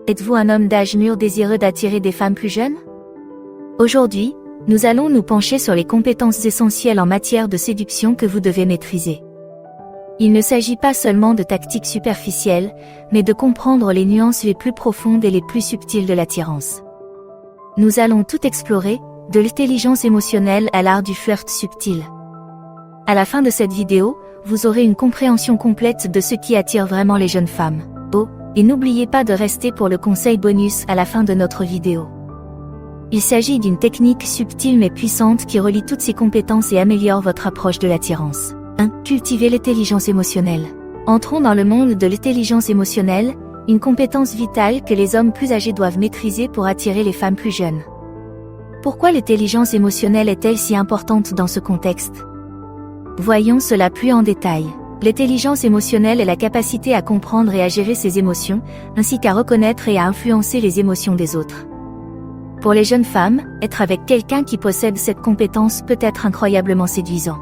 Êtes-vous un homme d'âge mûr désireux d'attirer des femmes plus jeunes? Aujourd'hui, nous allons nous pencher sur les compétences essentielles en matière de séduction que vous devez maîtriser. Il ne s'agit pas seulement de tactiques superficielles, mais de comprendre les nuances les plus profondes et les plus subtiles de l'attirance. Nous allons tout explorer, de l'intelligence émotionnelle à l'art du flirt subtil. À la fin de cette vidéo, vous aurez une compréhension complète de ce qui attire vraiment les jeunes femmes. Oh, et n'oubliez pas de rester pour le conseil bonus à la fin de notre vidéo. Il s'agit d'une technique subtile mais puissante qui relie toutes ces compétences et améliore votre approche de l'attirance. 1. Cultiver l'intelligence émotionnelle. Entrons dans le monde de l'intelligence émotionnelle, une compétence vitale que les hommes plus âgés doivent maîtriser pour attirer les femmes plus jeunes. Pourquoi l'intelligence émotionnelle est-elle si importante dans ce contexte? Voyons cela plus en détail. L'intelligence émotionnelle est la capacité à comprendre et à gérer ses émotions, ainsi qu'à reconnaître et à influencer les émotions des autres. Pour les jeunes femmes, être avec quelqu'un qui possède cette compétence peut être incroyablement séduisant.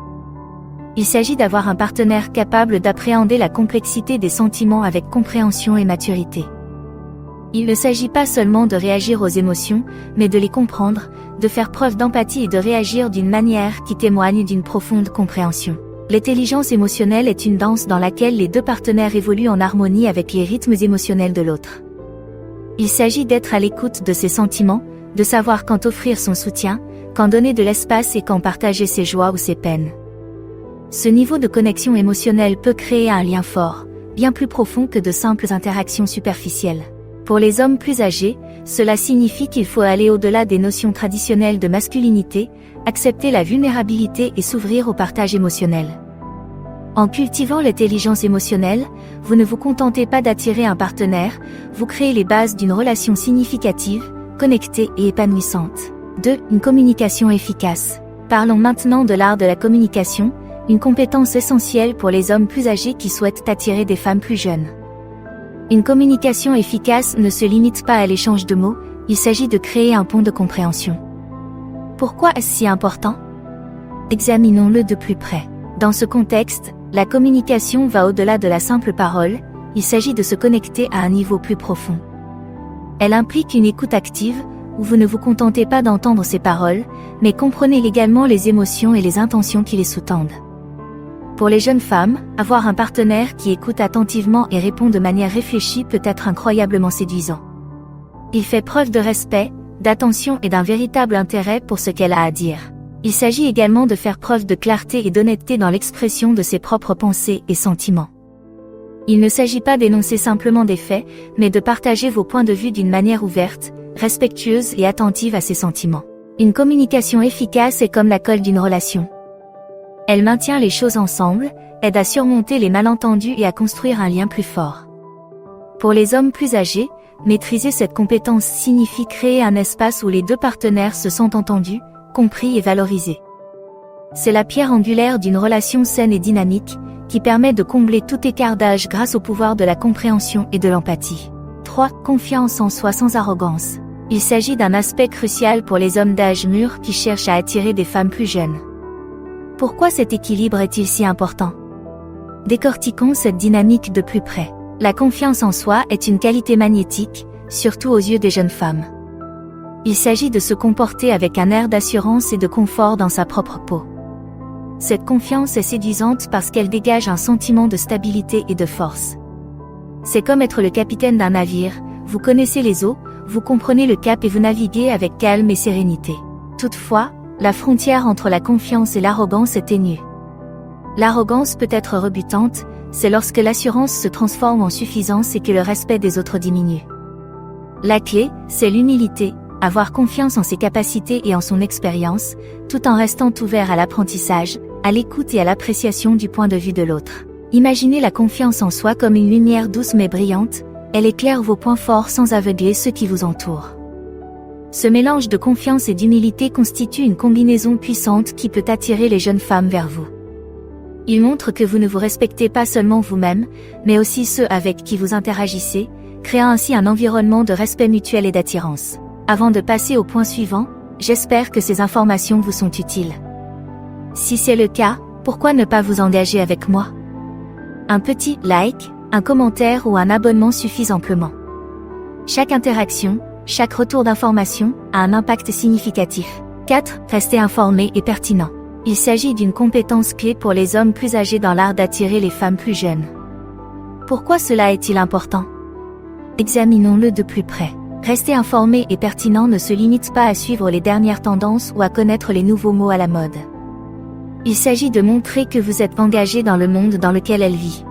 Il s'agit d'avoir un partenaire capable d'appréhender la complexité des sentiments avec compréhension et maturité. Il ne s'agit pas seulement de réagir aux émotions, mais de les comprendre, de faire preuve d'empathie et de réagir d'une manière qui témoigne d'une profonde compréhension. L'intelligence émotionnelle est une danse dans laquelle les deux partenaires évoluent en harmonie avec les rythmes émotionnels de l'autre. Il s'agit d'être à l'écoute de ses sentiments, de savoir quand offrir son soutien, quand donner de l'espace et quand partager ses joies ou ses peines. Ce niveau de connexion émotionnelle peut créer un lien fort, bien plus profond que de simples interactions superficielles. Pour les hommes plus âgés, cela signifie qu'il faut aller au-delà des notions traditionnelles de masculinité, accepter la vulnérabilité et s'ouvrir au partage émotionnel. En cultivant l'intelligence émotionnelle, vous ne vous contentez pas d'attirer un partenaire, vous créez les bases d'une relation significative, connectée et épanouissante. 2. Une communication efficace. Parlons maintenant de l'art de la communication, une compétence essentielle pour les hommes plus âgés qui souhaitent attirer des femmes plus jeunes. Une communication efficace ne se limite pas à l'échange de mots, il s'agit de créer un pont de compréhension. Pourquoi est-ce si important? Examinons-le de plus près. Dans ce contexte, la communication va au-delà de la simple parole, il s'agit de se connecter à un niveau plus profond. Elle implique une écoute active, où vous ne vous contentez pas d'entendre ces paroles, mais comprenez également les émotions et les intentions qui les sous-tendent. Pour les jeunes femmes, avoir un partenaire qui écoute attentivement et répond de manière réfléchie peut être incroyablement séduisant. Il fait preuve de respect, d'attention et d'un véritable intérêt pour ce qu'elle a à dire. Il s'agit également de faire preuve de clarté et d'honnêteté dans l'expression de ses propres pensées et sentiments. Il ne s'agit pas d'énoncer simplement des faits, mais de partager vos points de vue d'une manière ouverte, respectueuse et attentive à ses sentiments. Une communication efficace est comme la colle d'une relation. Elle maintient les choses ensemble, aide à surmonter les malentendus et à construire un lien plus fort. Pour les hommes plus âgés, maîtriser cette compétence signifie créer un espace où les deux partenaires se sentent entendus, compris et valorisés. C'est la pierre angulaire d'une relation saine et dynamique, qui permet de combler tout écart d'âge grâce au pouvoir de la compréhension et de l'empathie. 3. Confiance en soi sans arrogance. Il s'agit d'un aspect crucial pour les hommes d'âge mûr qui cherchent à attirer des femmes plus jeunes. Pourquoi cet équilibre est-il si important? Décortiquons cette dynamique de plus près. La confiance en soi est une qualité magnétique, surtout aux yeux des jeunes femmes. Il s'agit de se comporter avec un air d'assurance et de confort dans sa propre peau. Cette confiance est séduisante parce qu'elle dégage un sentiment de stabilité et de force. C'est comme être le capitaine d'un navire, vous connaissez les eaux, vous comprenez le cap et vous naviguez avec calme et sérénité. Toutefois, la frontière entre la confiance et l'arrogance est ténue. L'arrogance peut être rebutante, c'est lorsque l'assurance se transforme en suffisance et que le respect des autres diminue. La clé, c'est l'humilité, avoir confiance en ses capacités et en son expérience, tout en restant ouvert à l'apprentissage, à l'écoute et à l'appréciation du point de vue de l'autre. Imaginez la confiance en soi comme une lumière douce mais brillante, elle éclaire vos points forts sans aveugler ceux qui vous entourent. Ce mélange de confiance et d'humilité constitue une combinaison puissante qui peut attirer les jeunes femmes vers vous. Il montre que vous ne vous respectez pas seulement vous-même, mais aussi ceux avec qui vous interagissez, créant ainsi un environnement de respect mutuel et d'attirance. Avant de passer au point suivant, j'espère que ces informations vous sont utiles. Si c'est le cas, pourquoi ne pas vous engager avec moi? Un petit like, un commentaire ou un abonnement suffisent amplement. Chaque interaction, chaque retour d'information a un impact significatif. 4. Rester informé et pertinent. Il s'agit d'une compétence clé pour les hommes plus âgés dans l'art d'attirer les femmes plus jeunes. Pourquoi cela est-il important? Examinons-le de plus près. Rester informé et pertinent ne se limite pas à suivre les dernières tendances ou à connaître les nouveaux mots à la mode. Il s'agit de montrer que vous êtes engagé dans le monde dans lequel elle vit.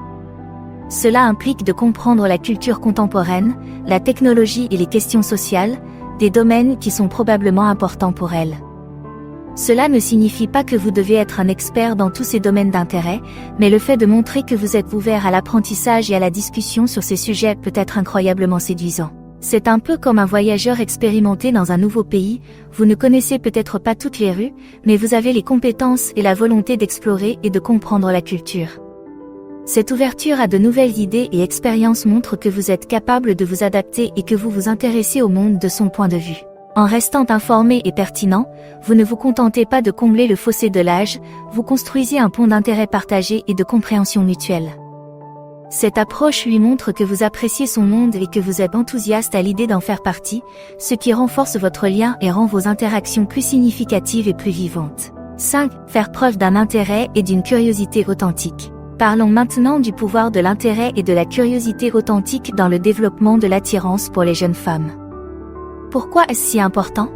Cela implique de comprendre la culture contemporaine, la technologie et les questions sociales, des domaines qui sont probablement importants pour elle. Cela ne signifie pas que vous devez être un expert dans tous ces domaines d'intérêt, mais le fait de montrer que vous êtes ouvert à l'apprentissage et à la discussion sur ces sujets peut être incroyablement séduisant. C'est un peu comme un voyageur expérimenté dans un nouveau pays, vous ne connaissez peut-être pas toutes les rues, mais vous avez les compétences et la volonté d'explorer et de comprendre la culture. Cette ouverture à de nouvelles idées et expériences montre que vous êtes capable de vous adapter et que vous vous intéressez au monde de son point de vue. En restant informé et pertinent, vous ne vous contentez pas de combler le fossé de l'âge, vous construisez un pont d'intérêt partagé et de compréhension mutuelle. Cette approche lui montre que vous appréciez son monde et que vous êtes enthousiaste à l'idée d'en faire partie, ce qui renforce votre lien et rend vos interactions plus significatives et plus vivantes. 5. Faire preuve d'un intérêt et d'une curiosité authentique. Parlons maintenant du pouvoir de l'intérêt et de la curiosité authentique dans le développement de l'attirance pour les jeunes femmes. Pourquoi est-ce si important?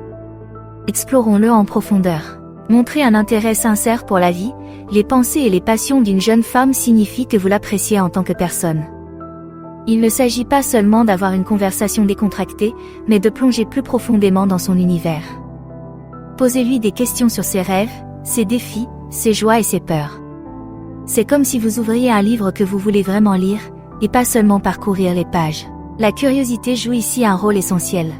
Explorons-le en profondeur. Montrer un intérêt sincère pour la vie, les pensées et les passions d'une jeune femme signifie que vous l'appréciez en tant que personne. Il ne s'agit pas seulement d'avoir une conversation décontractée, mais de plonger plus profondément dans son univers. Posez-lui des questions sur ses rêves, ses défis, ses joies et ses peurs. C'est comme si vous ouvriez un livre que vous voulez vraiment lire, et pas seulement parcourir les pages. La curiosité joue ici un rôle essentiel.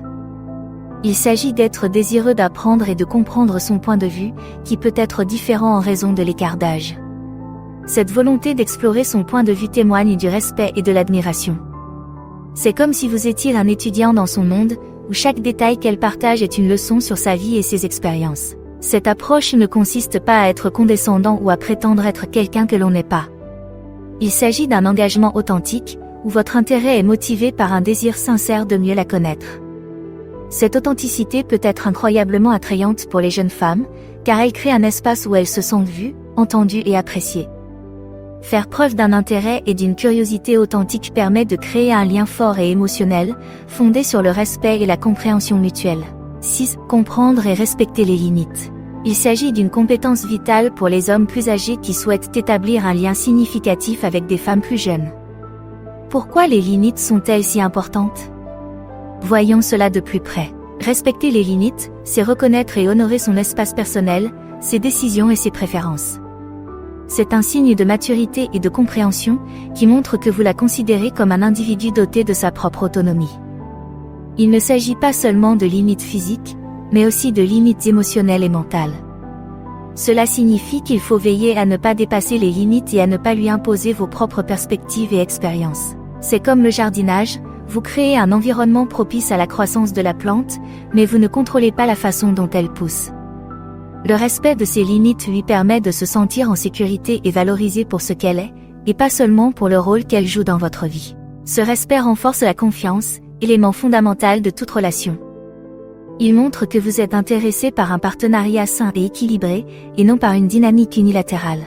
Il s'agit d'être désireux d'apprendre et de comprendre son point de vue, qui peut être différent en raison de l'écart d'âge. Cette volonté d'explorer son point de vue témoigne du respect et de l'admiration. C'est comme si vous étiez un étudiant dans son monde, où chaque détail qu'elle partage est une leçon sur sa vie et ses expériences. Cette approche ne consiste pas à être condescendant ou à prétendre être quelqu'un que l'on n'est pas. Il s'agit d'un engagement authentique, où votre intérêt est motivé par un désir sincère de mieux la connaître. Cette authenticité peut être incroyablement attrayante pour les jeunes femmes, car elle crée un espace où elles se sentent vues, entendues et appréciées. Faire preuve d'un intérêt et d'une curiosité authentique permet de créer un lien fort et émotionnel, fondé sur le respect et la compréhension mutuelle. 6. Comprendre et respecter les limites. Il s'agit d'une compétence vitale pour les hommes plus âgés qui souhaitent établir un lien significatif avec des femmes plus jeunes. Pourquoi les limites sont-elles si importantes? Voyons cela de plus près. Respecter les limites, c'est reconnaître et honorer son espace personnel, ses décisions et ses préférences. C'est un signe de maturité et de compréhension, qui montre que vous la considérez comme un individu doté de sa propre autonomie. Il ne s'agit pas seulement de limites physiques, mais aussi de limites émotionnelles et mentales. Cela signifie qu'il faut veiller à ne pas dépasser les limites et à ne pas lui imposer vos propres perspectives et expériences. C'est comme le jardinage, vous créez un environnement propice à la croissance de la plante, mais vous ne contrôlez pas la façon dont elle pousse. Le respect de ces limites lui permet de se sentir en sécurité et valorisée pour ce qu'elle est, et pas seulement pour le rôle qu'elle joue dans votre vie. Ce respect renforce la confiance, élément fondamental de toute relation. Il montre que vous êtes intéressé par un partenariat sain et équilibré, et non par une dynamique unilatérale.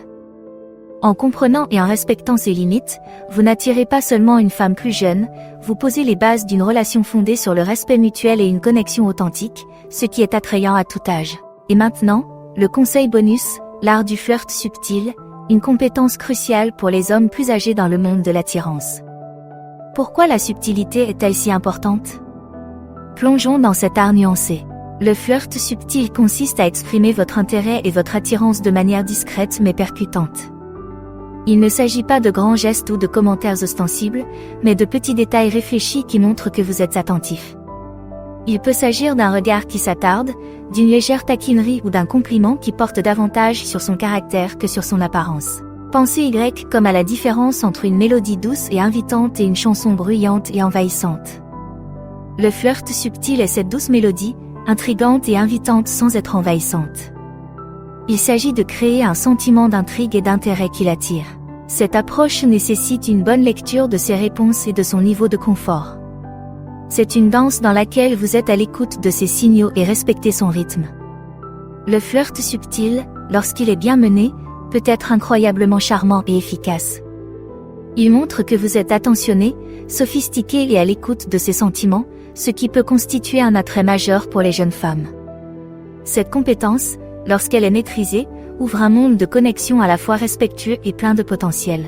En comprenant et en respectant ces limites, vous n'attirez pas seulement une femme plus jeune, vous posez les bases d'une relation fondée sur le respect mutuel et une connexion authentique, ce qui est attrayant à tout âge. Et maintenant, le conseil bonus, l'art du flirt subtil, une compétence cruciale pour les hommes plus âgés dans le monde de l'attirance. Pourquoi la subtilité est-elle si importante? Plongeons dans cet art nuancé. Le flirt subtil consiste à exprimer votre intérêt et votre attirance de manière discrète mais percutante. Il ne s'agit pas de grands gestes ou de commentaires ostensibles, mais de petits détails réfléchis qui montrent que vous êtes attentif. Il peut s'agir d'un regard qui s'attarde, d'une légère taquinerie ou d'un compliment qui porte davantage sur son caractère que sur son apparence. Pensez Y comme à la différence entre une mélodie douce et invitante et une chanson bruyante et envahissante. Le flirt subtil est cette douce mélodie, intrigante et invitante sans être envahissante. Il s'agit de créer un sentiment d'intrigue et d'intérêt qui l'attire. Cette approche nécessite une bonne lecture de ses réponses et de son niveau de confort. C'est une danse dans laquelle vous êtes à l'écoute de ses signaux et respectez son rythme. Le flirt subtil, lorsqu'il est bien mené, peut être incroyablement charmant et efficace. Il montre que vous êtes attentionné, sophistiqué et à l'écoute de ses sentiments, ce qui peut constituer un attrait majeur pour les jeunes femmes. Cette compétence, lorsqu'elle est maîtrisée, ouvre un monde de connexion à la fois respectueux et plein de potentiel.